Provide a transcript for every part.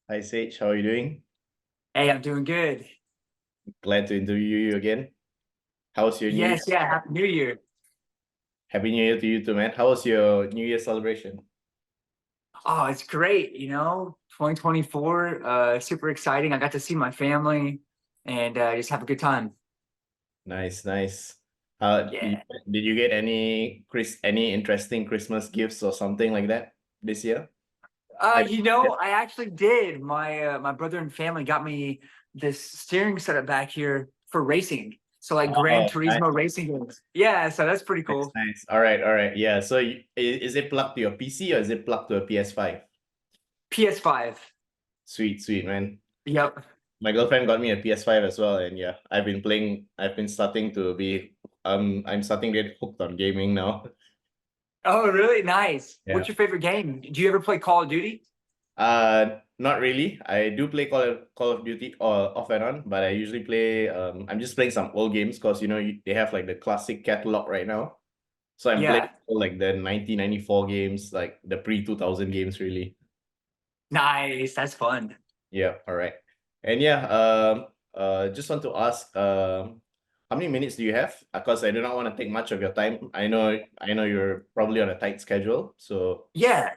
Hi Sage, how are you doing? Hey, I'm doing good. Glad to interview you again. How's your New Year? Yes, yeah, Happy New Year. Happy New Year to you too, man. How was your New Year celebration? Oh, it's great, 2024, super exciting. I got to see my family and just have a good time. Nice, nice. Yeah. Did you get any interesting Christmas gifts or something like that this year? I I actually did. My brother and family got me this steering setup back here for racing. So like Gran Oh, nice, Turismo racing games. Yeah, so that's pretty nice, cool. nice. All right, all right. Yeah. So is it plugged to your PC or is it plugged to a PS5? PS5. Sweet, sweet, man. Yep. My girlfriend got me a PS5 as well, and yeah, I've been starting to be I'm starting to get hooked on gaming now. Oh, really? Nice. Yeah. What's your favorite game? Do you ever play Call of Duty? Not really. I do play Call of Duty off and on, but I usually play. I'm just playing some old games because they have like the classic catalog right now. So I'm playing Yeah. like the 1994 games, like the pre-2000 games, really. Nice. That's fun. Yeah. All right. And yeah. Just want to ask. How many minutes do you have? Because I do not want to take much of your time. I know you're probably on a tight schedule. So Yeah.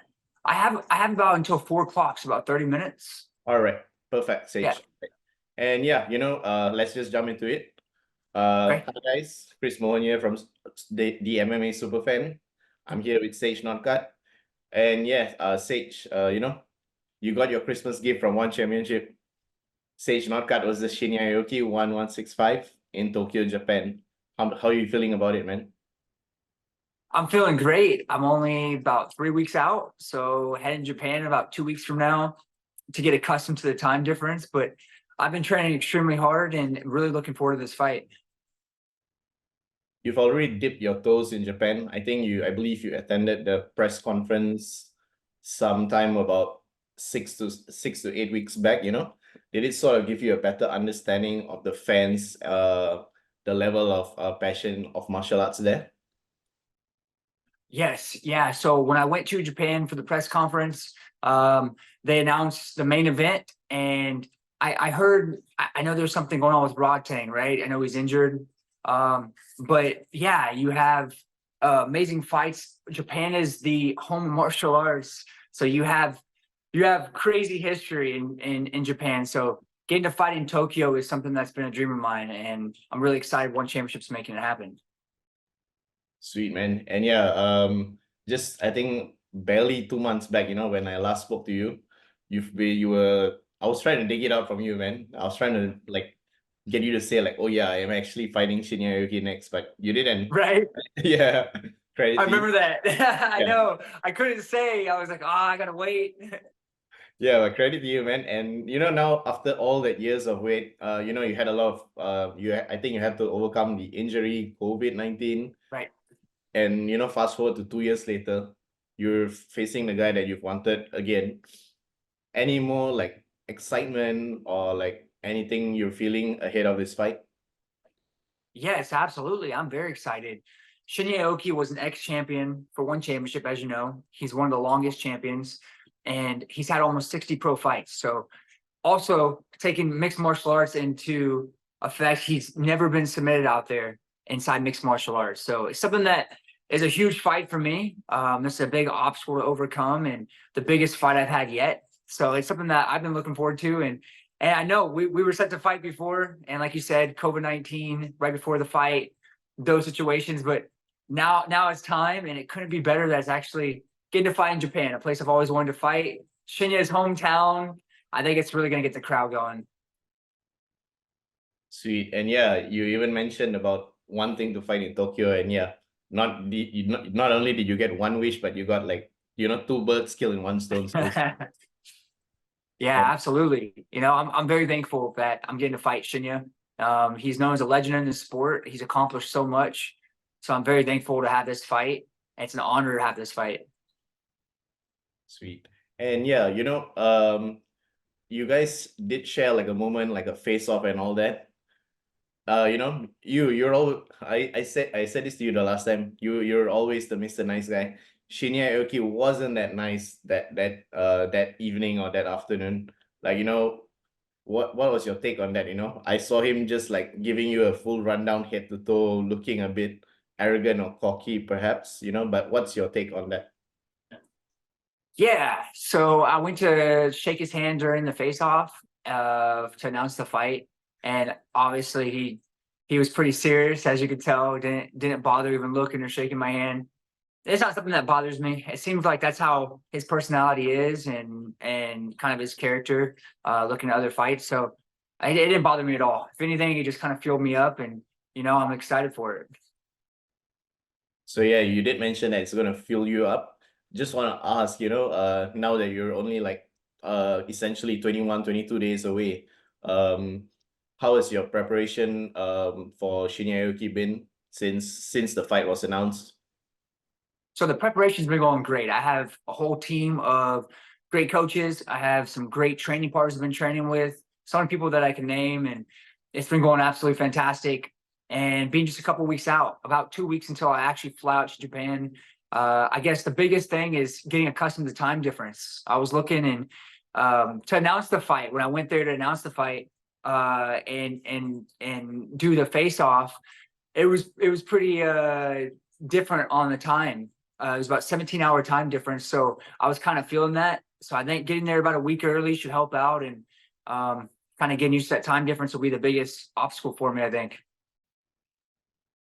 I have about until 4 o'clock, so about 30 minutes. all right, perfect, Yeah. Sage. And yeah, let's just jump into it. Okay. Hi guys, Chris Mohan here from the MMA Superfan. I'm here with Sage Northcutt. And yeah, Sage, you got your Christmas gift from One Championship. Sage Northcutt was the Shinya Aoki 1165 in Tokyo, Japan. How are you feeling about it, man? I'm feeling great. I'm only about 3 weeks out, so heading to Japan in about 2 weeks from now to get accustomed to the time difference. But I've been training extremely hard and really looking forward to this fight. You've already dipped your toes in Japan. I believe you attended the press conference sometime about 6 to 8 weeks back, Did it sort of give you a better understanding of the fans, the level of passion of martial arts there? Yes, yeah. So when I went to Japan for the press conference, they announced the main event, and I heard I know there's something going on with Rodtang, right? I know he's injured, but yeah, you have amazing fights. Japan is the home of martial arts, so you have crazy history in Japan. So getting to fight in Tokyo is something that's been a dream of mine, and I'm really excited One Championship's making it happen. Sweet, man. And yeah, just I think barely 2 months back, when I last spoke to you, I was trying to dig it out from you, man. I was trying to like get you to say like, oh yeah, I am actually fighting Shinya Aoki next, but you didn't. Right? Yeah, credit I to you. remember that. I Yeah, know. I couldn't say. I was like, oh, I gotta wait. yeah, but credit to you, man. And now after all that years of wait, you had a lot of I think you had to overcome the injury, COVID-19. Right. And fast forward to 2 years later, you're facing the guy that you've wanted again. Any more like excitement or like anything you're feeling ahead of this fight? Yes, absolutely. I'm very excited. Shinya Aoki was an ex-champion for One Championship, as you know. He's one of the longest champions, and he's had almost 60 pro fights. So also taking mixed martial arts into effect, he's never been submitted out there inside mixed martial arts. So it's something that is a huge fight for me. This is a big obstacle to overcome and the biggest fight I've had yet. So it's something that I've been looking forward to. And I know we were set to fight before. And like you said, COVID-19 right before the fight, those situations. But now it's time, and it couldn't be better that it's actually getting to fight in Japan, a place I've always wanted to fight. Shinya's hometown. I think it's really going to get the crowd going. Sweet. And yeah, you even mentioned about wanting to fight in Tokyo, and yeah, not only did you get one wish, but you got like two birds killed in one stone. So Yeah, and absolutely. I'm very thankful that I'm getting to fight Shinya. He's known as a legend in the sport. He's accomplished so much. So I'm very thankful to have this fight. It's an honor to have this fight. sweet. And yeah, you guys did share like a moment, like a face off and all that. You're all I said this to you the last time. You're always the Mr. Nice Guy. Shinya Aoki wasn't that nice that evening or that afternoon. Like, what was your take on that? I saw him just like giving you a full rundown head to toe, looking a bit arrogant or cocky, perhaps, but what's your take on that? Yeah, so I went to shake his hand during the face-off to announce the fight, and obviously he was pretty serious, as you could tell. Didn't bother even looking or shaking my hand. It's not something that bothers me. It seems like that's how his personality is, and kind of his character, looking at other fights. So it didn't bother me at all. If anything, it just kind of fueled me up, and I'm excited for it. So yeah, you did mention that it's gonna fill you up. Just want to ask, now that you're only like essentially 21, 22 days away, um, how has your preparation for Shinya Aoki been since the fight was announced? So the preparation's been going great. I have a whole team of great coaches. I have some great training partners I've been training with, some people that I can name, and it's been going absolutely fantastic. And being just a couple weeks out, about 2 weeks until I actually fly out to Japan. I guess the biggest thing is getting accustomed to time difference. I was looking and to announce the fight, when I went there to announce the fight and do the face off, it was pretty different on the time. It was about 17-hour time difference. So I was kind of feeling that. So I think getting there about a week early should help out. And kind of getting used to that time difference will be the biggest obstacle for me, I think.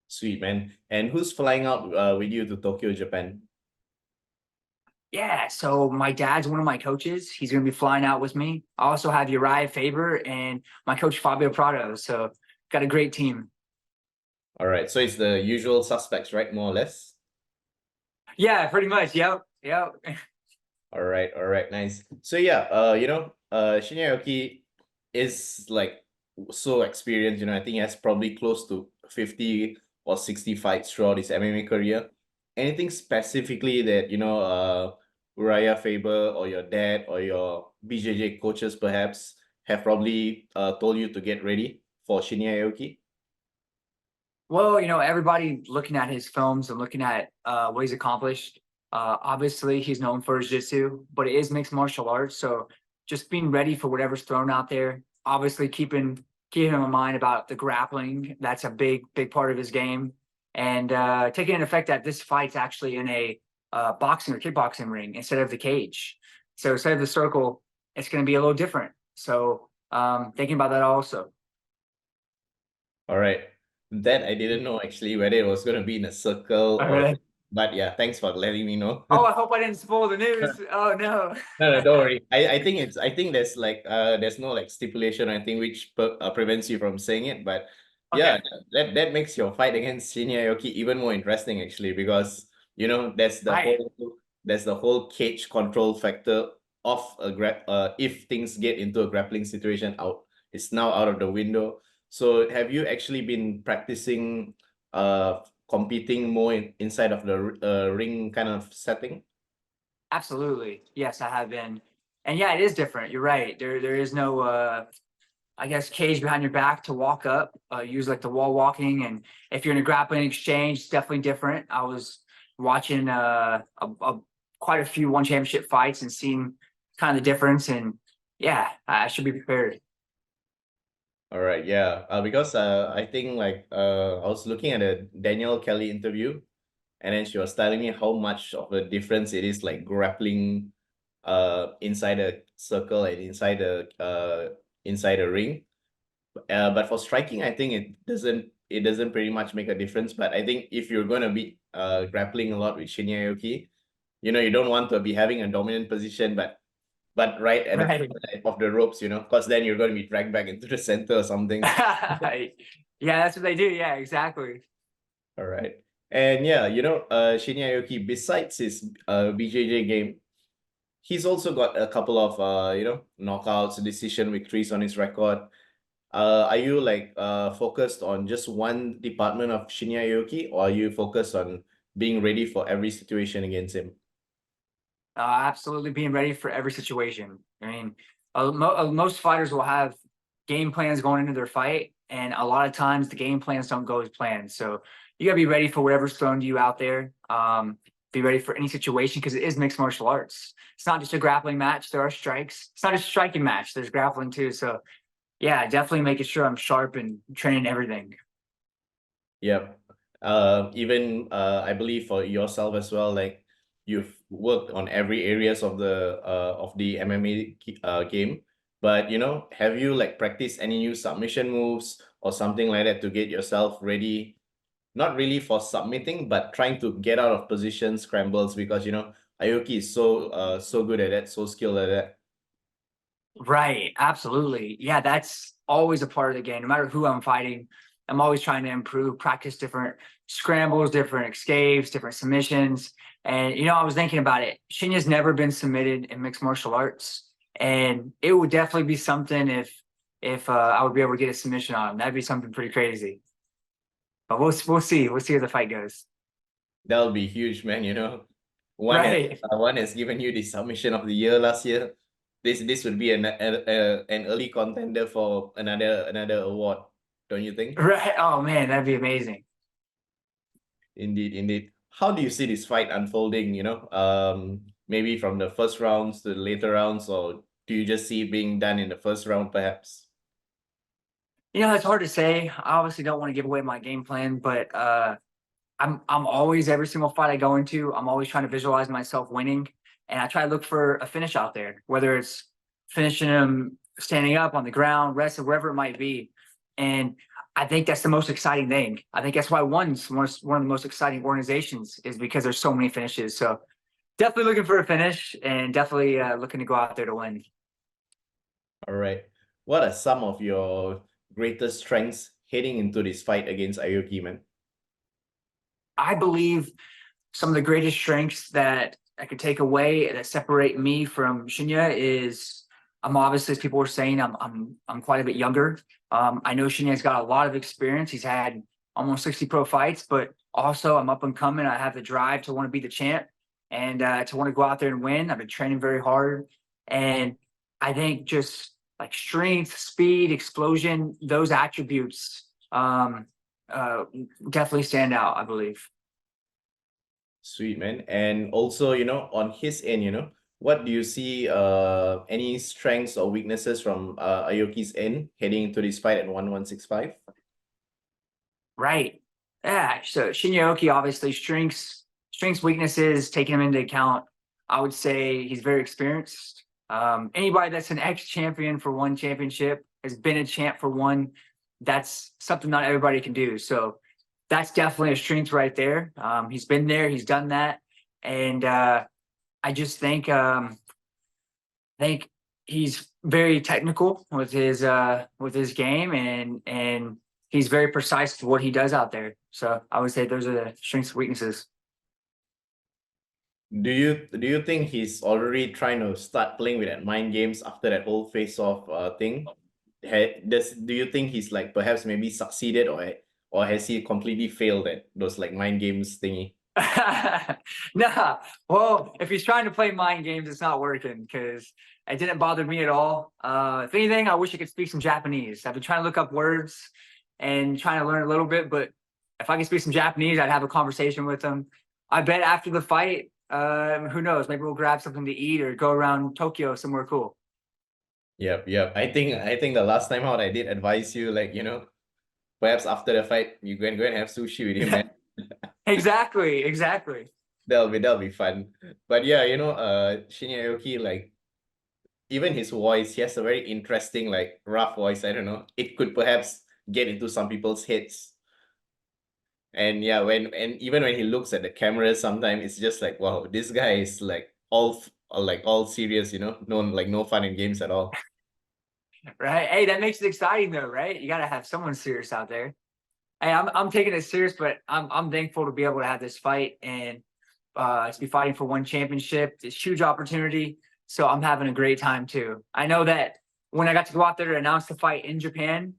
Sweet, man. And who's flying out with you to Tokyo, Japan? Yeah. So my dad's one of my coaches. He's going to be flying out with me. I also have Uriah Faber and my coach, Fabio Prado. So got a great team. All right. So it's the usual suspects, right? More or less. Yeah, pretty much. Yep. Yep. All right. All right. Nice. So yeah, Shinya Aoki is like so experienced. I think he has probably close to 50 or 60 fights throughout his MMA career. Anything specifically that, Uriah Faber or your dad or your BJJ coaches perhaps have probably told you to get ready for Shinya Aoki? Well, everybody looking at his films and looking at what he's accomplished. Obviously, he's known for his jiu-jitsu, but it is mixed martial arts. So just being ready for whatever's thrown out there. Obviously, keeping in mind about the grappling. That's a big, big part of his game. And taking into effect that this fight's actually in a boxing or kickboxing ring instead of the cage. So instead of the circle, it's going to be a little different. So thinking about that also. All right. That I didn't know actually whether it was going to be in a circle All or, right. but yeah, thanks for letting me know. Oh, I hope I didn't spoil the news. Oh no. No, don't worry. I think there's like there's no like stipulation or anything which prevents you from saying it, but yeah, Okay. that makes your fight against Shinya Aoki even more interesting actually because there's the Right. whole cage control factor of a if things get into a grappling situation out, it's now out of the window. So have you actually been practicing competing more inside of the ring kind of setting? Absolutely. Yes, I have been. And yeah, it is different. You're right. There is no I guess cage behind your back to walk up. Use like the wall walking, and if you're in a grappling exchange, it's definitely different. I was watching quite a few one championship fights and seeing kind of the difference, and yeah, I should be prepared. All right, yeah. Because I think like I was looking at a Danielle Kelly interview, and then she was telling me how much of a difference it is like grappling inside a circle and inside a ring. But for striking, I think it doesn't pretty much make a difference. But I think if you're gonna be grappling a lot with Shinya Aoki, you don't want to be having a dominant position, but right at the Right. front of the ropes, because then you're going to be dragged back into the center or something. Yeah, that's what they do. Yeah, exactly. All right. And yeah, Shinya Aoki, besides his BJJ game, he's also got a couple of knockouts, decision victories on his record. Are you like focused on just one department of Shinya Aoki, or are you focused on being ready for every situation against him? Absolutely being ready for every situation. I mean, most fighters will have game plans going into their fight, and a lot of times the game plans don't go as planned. So you gotta be ready for whatever's thrown to you out there. be ready for any situation because it is mixed martial arts. It's not just a grappling match. There are strikes. It's not just a striking match. There's grappling too. So yeah, definitely making sure I'm sharp and training everything. Yep. Even I believe for yourself as well, like you've worked on every areas of the MMA game. But have you like practiced any new submission moves or something like that to get yourself ready? Not really for submitting, but trying to get out of position scrambles because Aoki is so good at that, so skilled at that. Right. Absolutely. Yeah, that's always a part of the game. No matter who I'm fighting, I'm always trying to improve, practice different scrambles, different escapes, different submissions. And I was thinking about it. Shinya's never been submitted in mixed martial arts, and it would definitely be something if I would be able to get a submission on him. That'd be something pretty crazy. But we'll see. We'll see how the fight goes. That'll be huge, man. Right. One has given you the submission of the year last year. This would be an early contender for another award, don't you think? Right. Oh man, that'd be amazing. Indeed, indeed. How do you see this fight unfolding? Maybe from the first rounds to the later rounds, or do you just see it being done in the first round, perhaps? It's hard to say. I obviously don't want to give away my game plan, but I'm always, every single fight I go into, I'm always trying to visualize myself winning, and I try to look for a finish out there, whether it's finishing him standing up on the ground, wrestling, wherever it might be. And I think that's the most exciting thing. I think that's why one's one of the most exciting organizations, is because there's so many finishes. So definitely looking for a finish, and definitely looking to go out there to win. All right. What are some of your greatest strengths heading into this fight against Aoki, man? I believe some of the greatest strengths that I could take away that separate me from Shinya is, I'm obviously, as people were saying, I'm quite a bit younger. I know Shinya's got a lot of experience. He's had almost 60 pro fights, but also I'm up and coming. I have the drive to want to be the champ and to want to go out there and win. I've been training very hard, and I think just like strength, speed, explosion, those attributes definitely stand out, I believe. Sweet, man. And also, on his end, what do you see any strengths or weaknesses from Aoki's end heading into this fight at 1165? Right. Yeah. So Shinya Aoki, obviously, strengths, weaknesses, taking him into account. I would say he's very experienced. Anybody that's an ex-champion for one championship, has been a champ for one, that's something not everybody can do. So that's definitely a strength right there. He's been there, he's done that. And I just think he's very technical with his game, and he's very precise to what he does out there. So I would say those are the strengths and weaknesses. Do you think he's already trying to start playing with that mind games after that whole face-off thing? Do you think he's like perhaps maybe succeeded, or has he completely failed at those like mind games thingy? Nah. Well, if he's trying to play mind games, it's not working, because it didn't bother me at all. If anything, I wish I could speak some Japanese. I've been trying to look up words and trying to learn a little bit, but if I could speak some Japanese, I'd have a conversation with him. I bet after the fight, who knows, maybe we'll grab something to eat or go around Tokyo somewhere cool. Yep. I think the last time out I did advise you, like, perhaps after the fight you go and have sushi with him, man. Exactly. That'll be fun. But yeah, Shinya Aoki, like, even his voice, he has a very interesting, like, rough voice. I don't know. It could perhaps get into some people's heads. And yeah, even when he looks at the camera, sometimes it's just like, wow, this guy is like all serious, no fun in games at all. Right. Hey, that makes it exciting though, right? You got to have someone serious out there. Hey, I'm taking it serious, but I'm thankful to be able to have this fight and to be fighting for one championship. It's a huge opportunity. So I'm having a great time too. I know that when I got to go out there to announce the fight in Japan,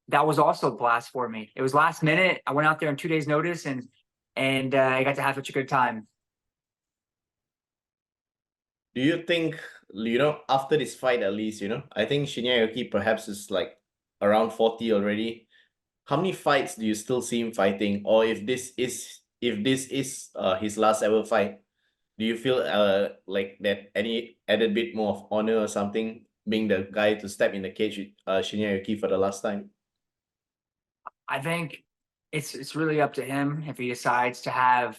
that was also a blast for me. It was last minute. I went out there in 2 days' notice, and I got to have such a good time. Do you think, after this fight at least, I think Shinya Aoki perhaps is like around 40 already. How many fights do you still see him fighting? Or if this is his last ever fight, Do you feel like that any added bit more of honor or something being the guy to step in the cage with Shinya Aoki for the last time? I think it's really up to him if he decides to have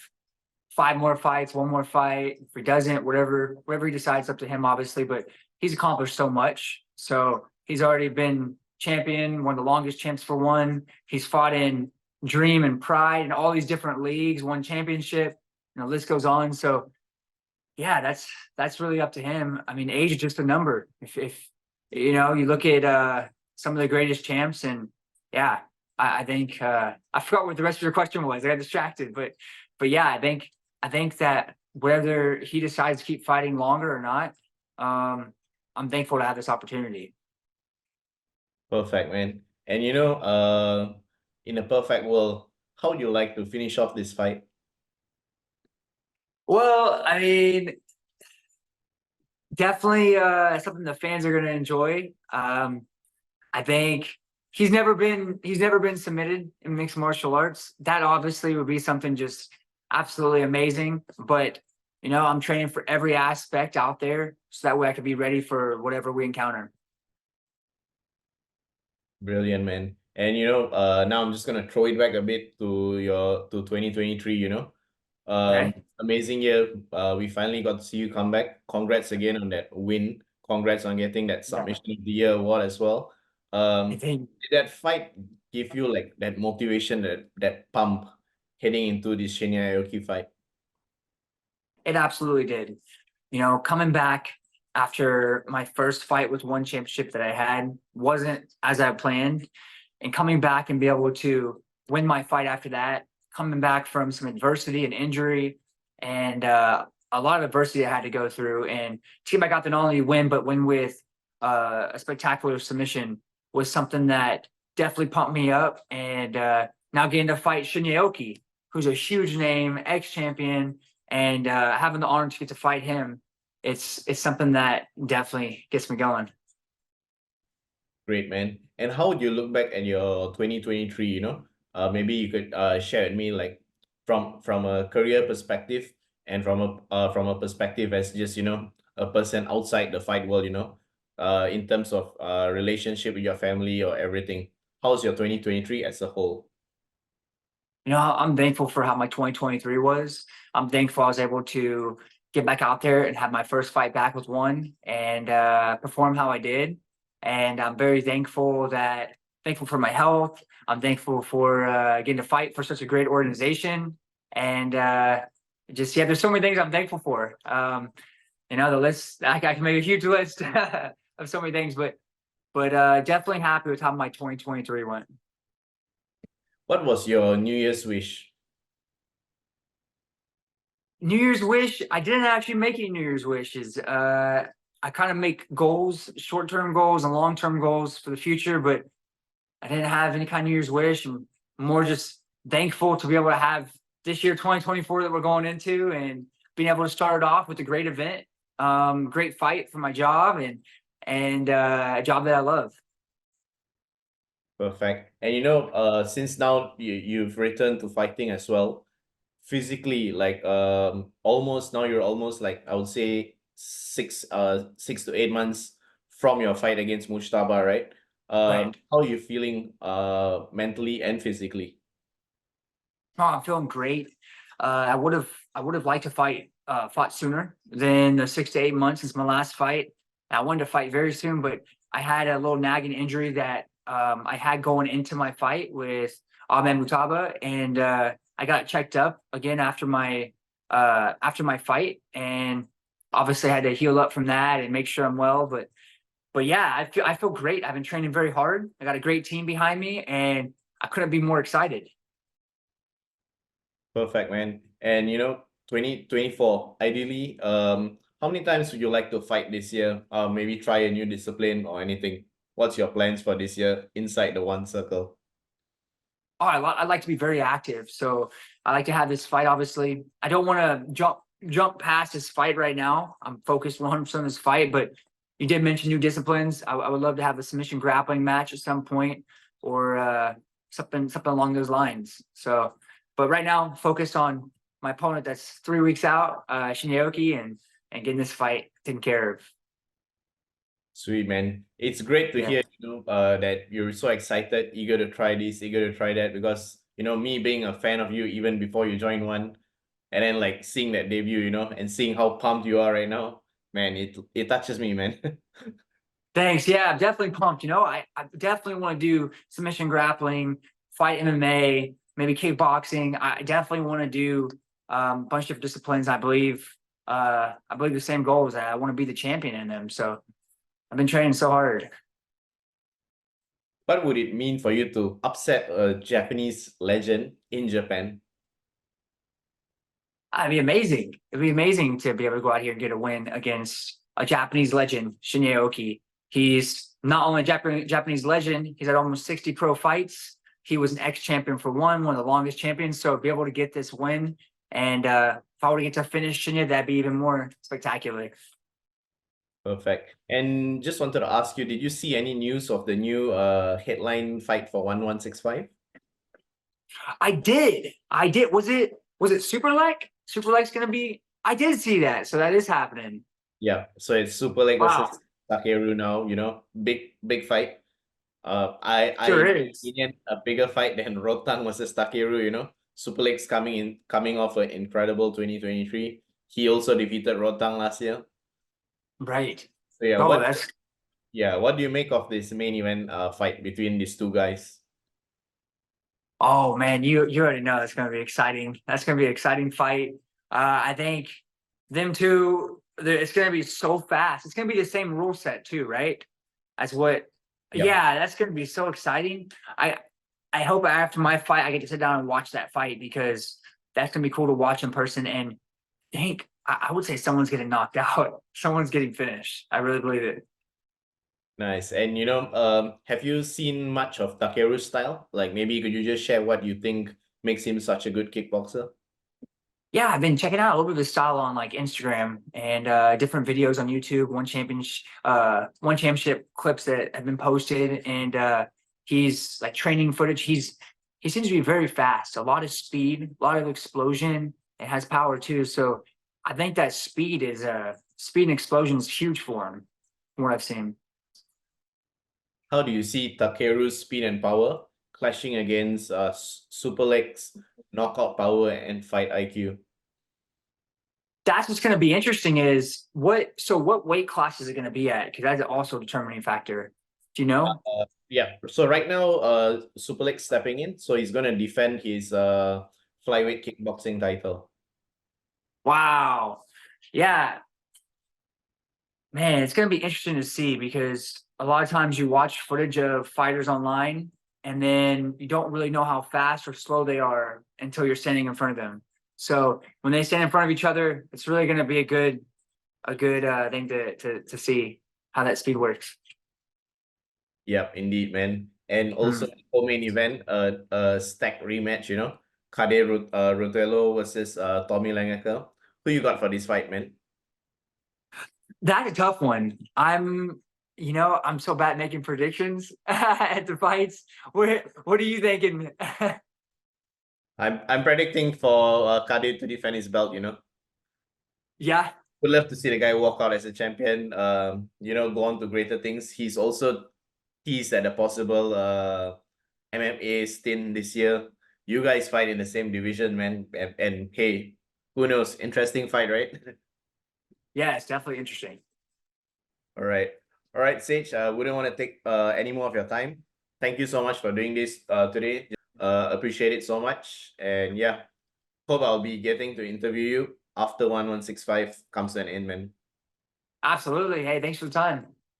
5 more fights, 1 more fight. If he doesn't, whatever he decides, up to him, obviously. But he's accomplished so much. So he's already been champion, one of the longest champs for one. He's fought in Dream and Pride and all these different leagues, won championship. The list goes on. So yeah, that's really up to him. I mean, age is just a number. If you look at some of the greatest champs, and yeah, I think I forgot what the rest of your question was. I got distracted, but yeah, I think that whether he decides to keep fighting longer or not, I'm thankful to have this opportunity. Perfect, man. And in a perfect world, how would you like to finish off this fight? Well, I mean, definitely something the fans are going to enjoy. I think he's never been submitted in mixed martial arts. That obviously would be something just absolutely amazing. But I'm training for every aspect out there, so that way I could be ready for whatever we encounter. Brilliant, man. And now I'm just gonna throw it back a bit to 2023, Okay. amazing year. We finally got to see you come back. Congrats again on that win. Congrats on getting that Yeah. submission of the year award as well. I think Did that fight give you like that motivation, that pump heading into this Shinya Aoki fight? it absolutely did. Coming back after my first fight with one championship that I had wasn't as I planned, and coming back and be able to win my fight after that, coming back from some adversity and injury, and a lot of adversity I had to go through, and to get back out to not only win but win with a spectacular submission was something that definitely pumped me up. And now getting to fight Shinya Aoki, who's a huge name, ex-champion, and having the honor to get to fight him, it's something that definitely gets me going. Great, man. And how would you look back at your 2023, maybe you could share with me like from a career perspective and from a perspective as just, a person outside the fight world, in terms of relationship with your family or everything. How's your 2023 as a whole? I'm thankful for how my 2023 was. I'm thankful I was able to get back out there and have my first fight back with one, and perform how I did. And I'm very thankful for my health. I'm thankful for getting to fight for such a great organization. And just, yeah, there's so many things I'm thankful for. The list, I can make a huge list of so many things, but definitely happy with how my 2023 went. What was your New Year's wish? New Year's wish, I didn't actually make any New Year's wishes. I kind of make goals, short-term goals and long-term goals for the future, but I didn't have any kind of New Year's wish. I'm more just thankful to be able to have this year, 2024, that we're going into, and being able to start it off with a great event, great fight for my job, and a job that I love. Perfect. And since now you've returned to fighting as well, physically, like almost now you're almost like I would say 6 to 8 months from your fight against Mujtaba, right? Right. How are you feeling mentally and physically? Oh, I'm feeling great. I would have liked to fought sooner than the 6 to 8 months since my last fight. I wanted to fight very soon, but I had a little nagging injury that I had going into my fight with Ahmed Mutaba, and I got checked up again after my fight, and obviously I had to heal up from that and make sure I'm well. But yeah, I feel great. I've been training very hard. I got a great team behind me, and I couldn't be more excited. Perfect, man. And 2024, ideally, how many times would you like to fight this year? Maybe try a new discipline or anything. What's your plans for this year inside the one circle? Oh, I'd like to be very active. So I like to have this fight. Obviously, I don't want to jump past this fight right now. I'm focused 100% on this fight. But you did mention new disciplines. I would love to have a submission grappling match at some point, or something along those lines. So, but right now, focused on my opponent that's 3 weeks out, Shinya Aoki, and getting this fight taken care of. Sweet, man. It's great to Yeah. hear, that you're so excited, eager to try this, eager to try that, because, me being a fan of you even before you joined one, and then like seeing that debut, and seeing how pumped you are right now, man, it touches me, man. Thanks. Yeah, I'm definitely pumped. I definitely want to do submission grappling, fight MMA, maybe kickboxing. I definitely want to do a bunch of disciplines. I believe the same goal is that I want to be the champion in them. So I've been training so hard. What would it mean for you to upset a Japanese legend in Japan? It'd be amazing. It'd be amazing to be able to go out here and get a win against a Japanese legend, Shinya Aoki. He's not only a Japanese legend, he's had almost 60 pro fights. He was an ex-champion for one of the longest champions. So be able to get this win, and if I were to get to finish Shinya, that'd be even more spectacular. Perfect. And just wanted to ask you, did you see any news of the new Hitline fight for 1165? I did. Was it Superlex? Superlex gonna be? I did see that. So that is happening. Yeah. So it's Superlex Wow. versus Takeru now, big fight. I Sure in my is. opinion, a bigger fight than Rotan versus Takeru, Superlex coming off an incredible 2023. He also defeated Rotan last year. Right. So yeah, Oh, what do you make of this main event fight between these two guys? oh man, you already know it's gonna be exciting. That's gonna be an exciting fight. I think them two, it's gonna be so fast. It's gonna be the same rule set too, right? That's what. Yep. Yeah, that's gonna be so exciting. I hope after my fight I get to sit down and watch that fight, because that's gonna be cool to watch in person. And think I would say someone's getting knocked out. Someone's getting finished. I really believe it. Nice. And have you seen much of Takeru's style? Like maybe could you just share what you think makes him such a good kickboxer? Yeah, I've been checking out a little bit of his style on like Instagram and different videos on YouTube, one championship clips that have been posted, and he's like training footage. He seems to be very fast, a lot of speed, a lot of explosion. It has power too. So I think that speed and explosion is huge for him, from what I've seen. How do you see Takeru's speed and power clashing against Superlex knockout power and fight IQ? That's what's going to be interesting is what weight class is it going to be at? Because that's also a determining factor. Do you know? Yeah. So right now, Superlex stepping in, so he's gonna defend his flyweight kickboxing title. Wow. Yeah. Man, it's going to be interesting to see, because a lot of times you watch footage of fighters online and then you don't really know how fast or slow they are until you're standing in front of them. So when they stand in front of each other, it's really going to be a good thing to see how that speed works. Yep, indeed, man. And also co-main event, a stacked rematch, Kade Rotelo versus Tommy Langecker. Who you got for this fight, man? That's a tough one. I'm so bad at making predictions at the fights. What are you thinking? I'm predicting for Kade to defend his belt. Yeah. Would love to see the guy walk out as a champion. Go on to greater things. He's also teased at a possible MMA stint this year. You guys fight in the same division, man. And hey, who knows? Interesting fight, right? Yeah, it's definitely interesting. All right, Sage. I wouldn't want to take any more of your time. Thank you so much for doing this today. Appreciate it so much. And yeah, hope I'll be getting to interview you after 1165 comes to an end, man. Absolutely. Hey, thanks for the time.